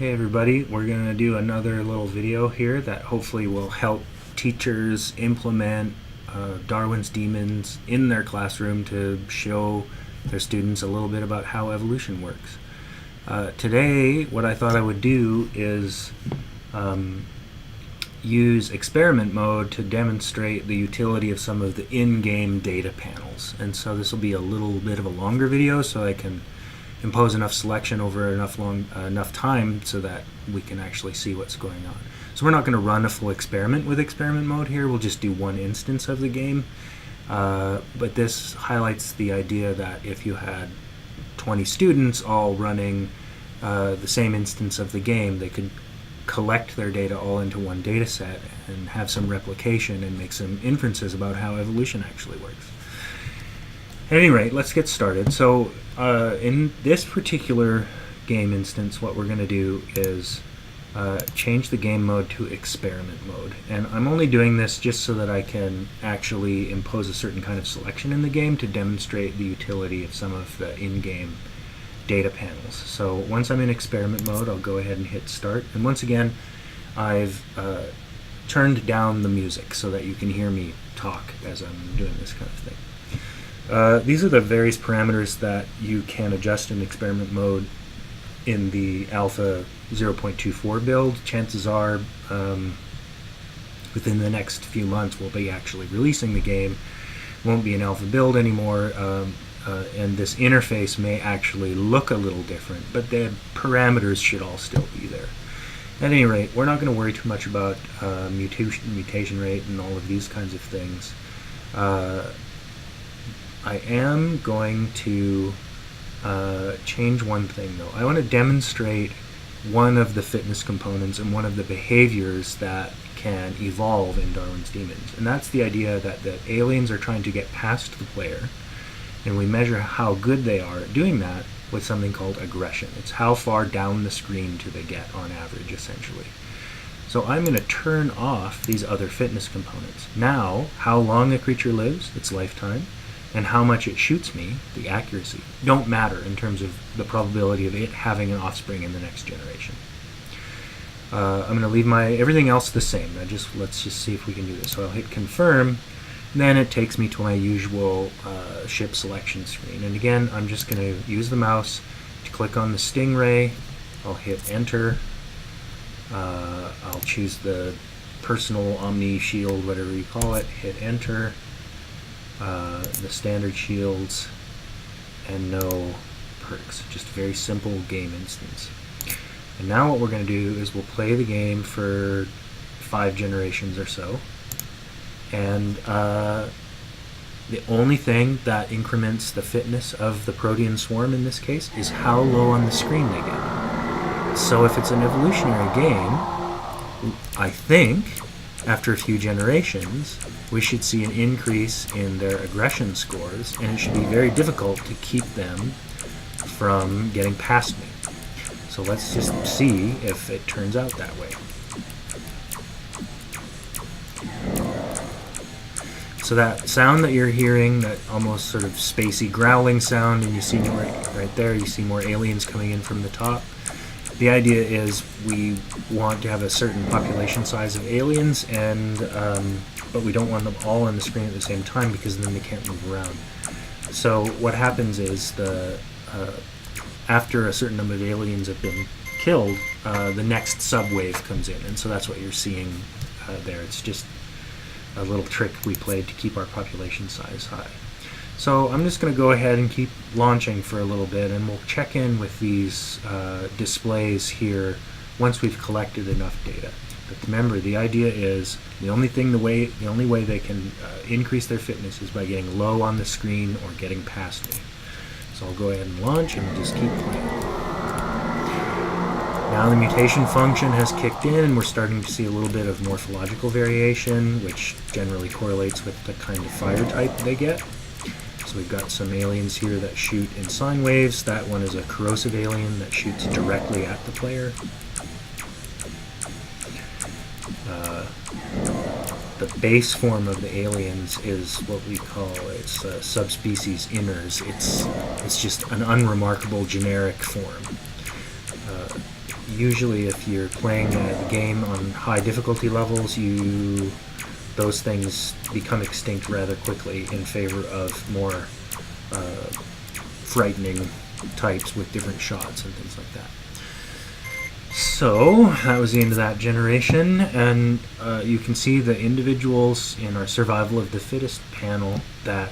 Hey everybody, we're going to do another little video here that hopefully will help teachers implement Darwin's demons in their classroom to show their students a little bit about how evolution works. Today, what I thought I would do is use experiment mode to demonstrate the utility of some of the in-game data panels. And so this will be a little bit of a longer video so I can impose enough selection over enough time so that we can actually see what's going on. So we're not going to run a full experiment with experiment mode here. We'll just do one instance of the game. But this highlights the idea that if you had 20 students all running the same instance of the game, they could collect their data all into one data set and have some replication and make some inferences about how evolution actually works. At any rate, let's get started. So in this particular game instance, what we're going to do is change the game mode to experiment mode. And I'm only doing this just so that I can actually impose a certain kind of selection in the game to demonstrate the utility of some of the in-game data panels. So once I'm in experiment mode, I'll go ahead and hit start. And once again, I've turned down the music so that you can hear me talk as I'm doing this kind of thing. These are the various parameters that you can adjust in experiment mode in the alpha 0.24 build. Chances are within the next few months we'll be actually releasing the game. It won't be an alpha build anymore, and this interface may actually look a little different, but the parameters should all still be there. At any rate, we're not going to worry too much about mutation rate and all of these kinds of things. I am going to change one thing though. I want to demonstrate one of the fitness components and one of the behaviors that can evolve in Darwin's demons. And that's the idea that the aliens are trying to get past the player, and we measure how good they are at doing that with something called aggression. It's how far down the screen do they get on average, essentially. So I'm going to turn off these other fitness components. Now, how long a creature lives, its lifetime, and how much it shoots me, the accuracy, don't matter in terms of the probability of it having an offspring in the next generation. I'm going to leave everything else the same. Let's just see if we can do this. So I'll hit confirm, then it takes me to my usual ship selection screen. And again, I'm just going to use the mouse to click on the stingray. I'll hit enter. I'll choose the personal omni shield, whatever you call it, hit enter. The standard shields, and no perks. Just a very simple game instance. And now what we're going to do is we'll play the game for 5 generations or so, and the only thing that increments the fitness of the protean swarm in this case is how low on the screen they get. So if it's an evolutionary game, I think after a few generations we should see an increase in their aggression scores, and it should be very difficult to keep them from getting past me. So let's just see if it turns out that way. So that sound that you're hearing, that almost sort of spacey growling sound, and you see more right there, you see more aliens coming in from the top. The idea is we want to have a certain population size of aliens, and but we don't want them all on the screen at the same time because then they can't move around. So what happens is after a certain number of aliens have been killed, the next subwave comes in, and so that's what you're seeing there. It's just a little trick we played to keep our population size high. So I'm just going to go ahead and keep launching for a little bit, and we'll check in with these displays here once we've collected enough data. But remember, the idea is the only way they can increase their fitness is by getting low on the screen or getting past me. So I'll go ahead and launch, and we'll just keep playing. Now the mutation function has kicked in, and we're starting to see a little bit of morphological variation, which generally correlates with the kind of fire type they get. So we've got some aliens here that shoot in sine waves. That one is a corrosive alien that shoots directly at the player. The base form of the aliens is what we call subspecies inners. It's just an unremarkable generic form. usually if you're playing the game on high difficulty levels, those things become extinct rather quickly in favor of more frightening types with different shots and things like that. So that was the end of that generation, and you can see the individuals in our survival of the fittest panel that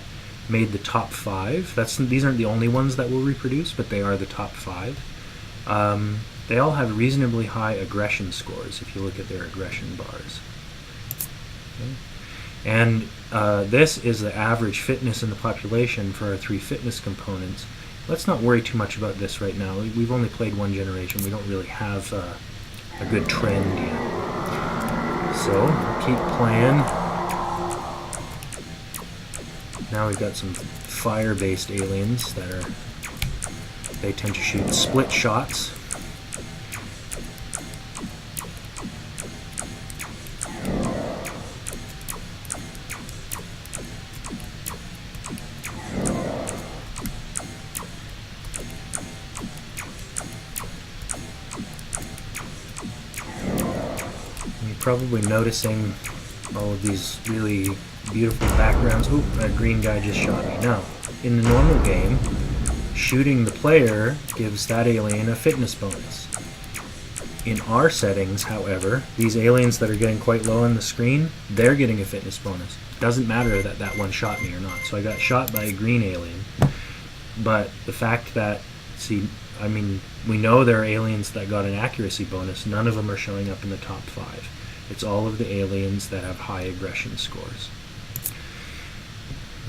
made the top 5. These aren't the only ones that will reproduce, but they are the top 5. They all have reasonably high aggression scores if you look at their aggression bars. Okay. And this is the average fitness in the population for our 3 fitness components. Let's not worry too much about this right now. We've only played one generation. We don't really have a good trend yet. So keep playing. Now we've got some fire-based aliens they tend to shoot split shots. Probably noticing all of these really beautiful backgrounds. Oop, that green guy just shot me. Now, in the normal game, shooting the player gives that alien a fitness bonus. In our settings, however, these aliens that are getting quite low on the screen, they're getting a fitness bonus. Doesn't matter that one shot me or not. So I got shot by a green alien. But the fact that, we know there are aliens that got an accuracy bonus. None of them are showing up in the top 5. It's all of the aliens that have high aggression scores.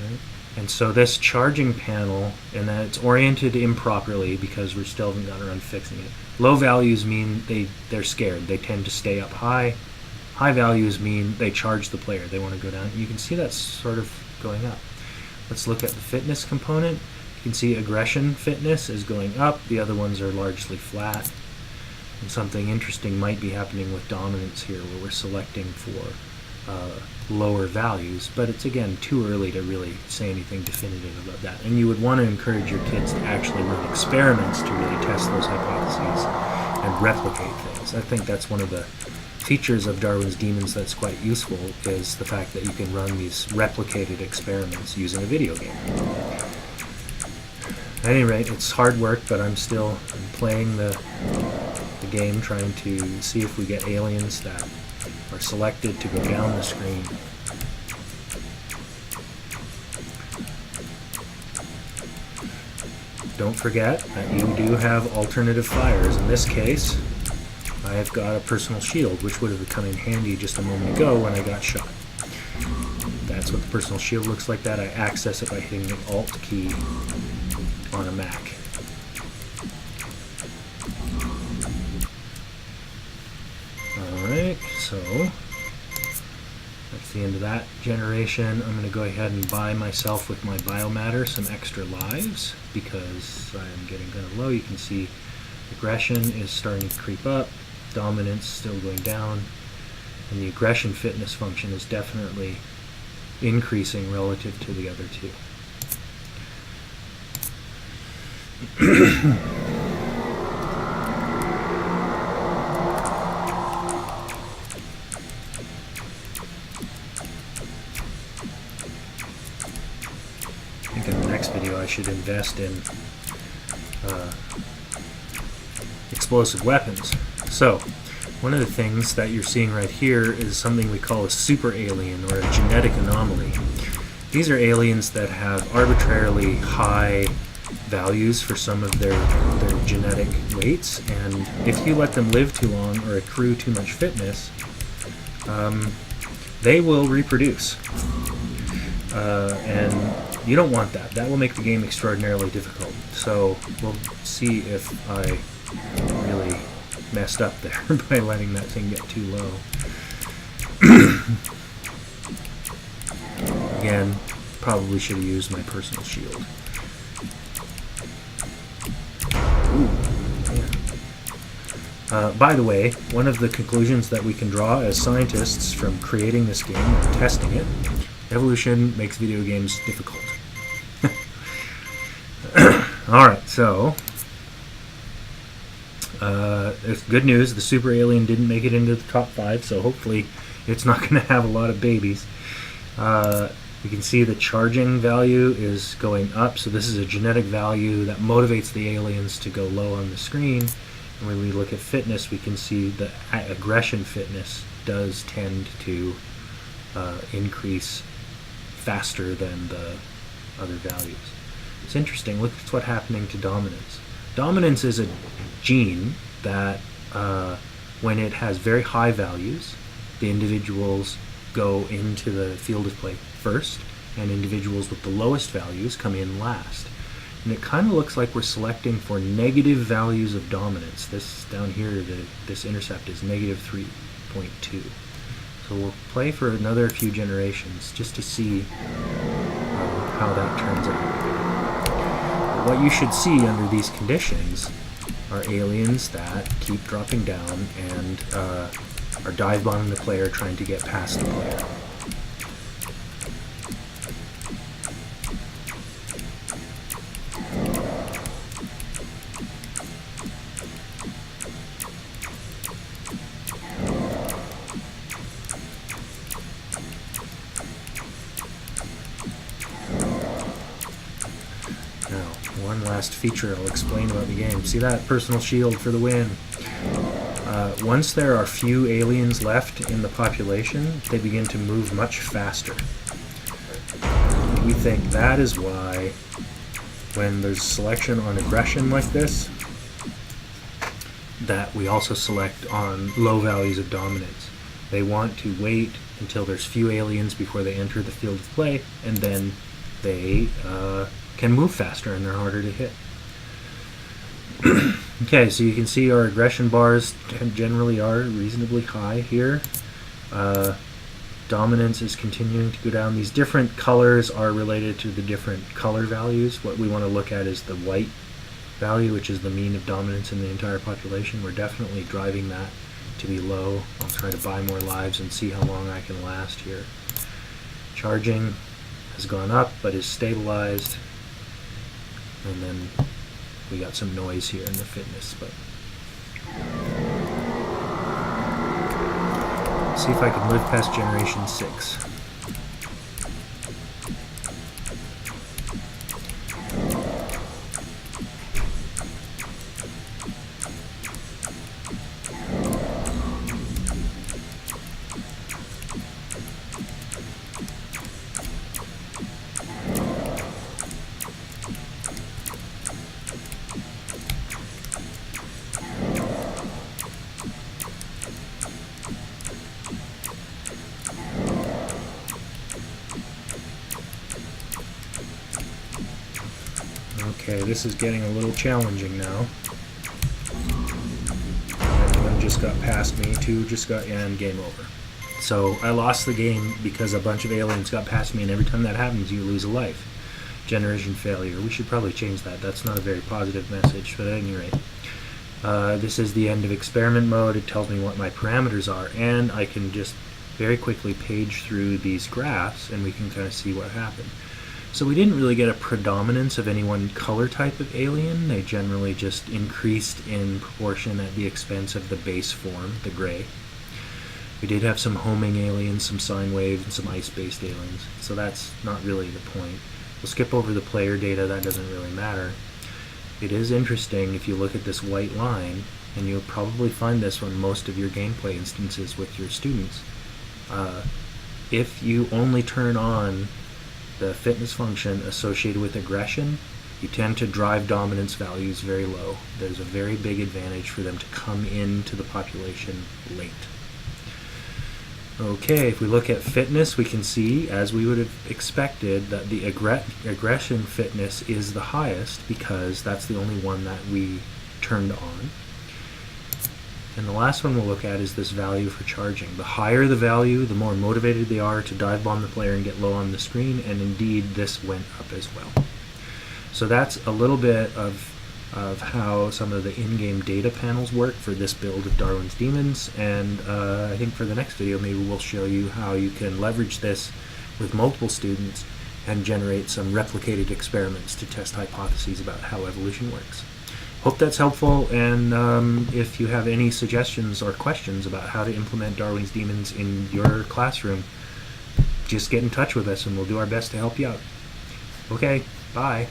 Right? And so this charging panel, and that it's oriented improperly because we still haven't gotten around fixing it. Low values mean they're scared. They tend to stay up high. High values mean they charge the player. They want to go down. You can see that's sort of going up. Let's look at the fitness component. You can see aggression fitness is going up. The other ones are largely flat. And something interesting might be happening with dominance here, where we're selecting for lower values, but it's again too early to really say anything definitive about that. And you would want to encourage your kids to actually run experiments to really test those hypotheses and replicate things. I think that's one of the features of Darwin's Demons that's quite useful, is the fact that you can run these replicated experiments using a video game. At any rate, it's hard work, but I'm playing the game, trying to see if we get aliens that are selected to go down the screen. Don't forget that you do have alternative fires. In this case, I have got a personal shield, which would have come in handy just a moment ago when I got shot. That's what the personal shield looks like. That I access it by hitting the Alt key on a Mac. Alright, so that's the end of that generation. I'm going to go ahead and buy myself with my biomatter some extra lives because I'm getting kind of low. You can see aggression is starting to creep up, dominance still going down, and the aggression fitness function is definitely increasing relative to the other two. I think in the next video I should invest in explosive weapons. So, one of the things that you're seeing right here is something we call a super alien, or a genetic anomaly. These are aliens that have arbitrarily high values for some of their genetic weights, and if you let them live too long or accrue too much fitness, they will reproduce. And you don't want that. That will make the game extraordinarily difficult. So we'll see if I really messed up there by letting that thing get too low. Again, probably should have used my personal shield. By the way, one of the conclusions that we can draw as scientists from creating this game and testing it, evolution makes video games difficult. Alright, so It's good news. The super alien didn't make it into the top 5, so hopefully it's not going to have a lot of babies. You can see the charging value is going up, so this is a genetic value that motivates the aliens to go low on the screen. And when we look at fitness, we can see the aggression fitness does tend to increase faster than the other values. It's interesting. Look at what's happening to dominance. Dominance is a gene that when it has very high values, the individuals go into the field of play first, and individuals with the lowest values come in last. And it kind of looks like we're selecting for negative values of dominance. This down here, this intercept is negative 3.2. So we'll play for another few generations just to see how that turns out. But what you should see under these conditions are aliens that keep dropping down and are dive bombing the player, trying to get past the player. One last feature I'll explain about the game. See that personal shield for the win? Once there are few aliens left in the population, they begin to move much faster. We think that is why when there's selection on aggression like this, that we also select on low values of dominance. They want to wait until there's few aliens before they enter the field of play, and then they can move faster and they're harder to hit. Okay, so you can see our aggression bars generally are reasonably high here. Dominance is continuing to go down. These different colors are related to the different color values. What we want to look at is the white value, which is the mean of dominance in the entire population. We're definitely driving that to be low. I'll try to buy more lives and see how long I can last here. Charging has gone up but is stabilized. And then we got some noise here in the fitness, but see if I can live past generation 6. Okay, this is getting a little challenging now. One just got past me, 2 just got, and game over. So I lost the game because a bunch of aliens got past me, and every time that happens you lose a life. Generation failure. We should probably change that. That's not a very positive message, but at any rate. This is the end of experiment mode. It tells me what my parameters are, and I can just very quickly page through these graphs and we can kind of see what happened. So we didn't really get a predominance of any one color type of alien. They generally just increased in proportion at the expense of the base form, the gray. We did have some homing aliens, some sine wave, and some ice-based aliens. So that's not really the point. We'll skip over the player data, that doesn't really matter. It is interesting if you look at this white line, and you'll probably find this on most of your gameplay instances with your students. If you only turn on the fitness function associated with aggression, you tend to drive dominance values very low. There's a very big advantage for them to come into the population late. Okay, if we look at fitness, we can see, as we would have expected, that the aggression fitness is the highest because that's the only one that we turned on. And the last one we'll look at is this value for charging. The higher the value, the more motivated they are to dive bomb the player and get low on the screen, and indeed this went up as well. So that's a little bit of how some of the in-game data panels work for this build of Darwin's Demons, and I think for the next video maybe we'll show you how you can leverage this with multiple students and generate some replicated experiments to test hypotheses about how evolution works. Hope that's helpful, and if you have any suggestions or questions about how to implement Darwin's Demons in your classroom, just get in touch with us and we'll do our best to help you out. Okay, bye.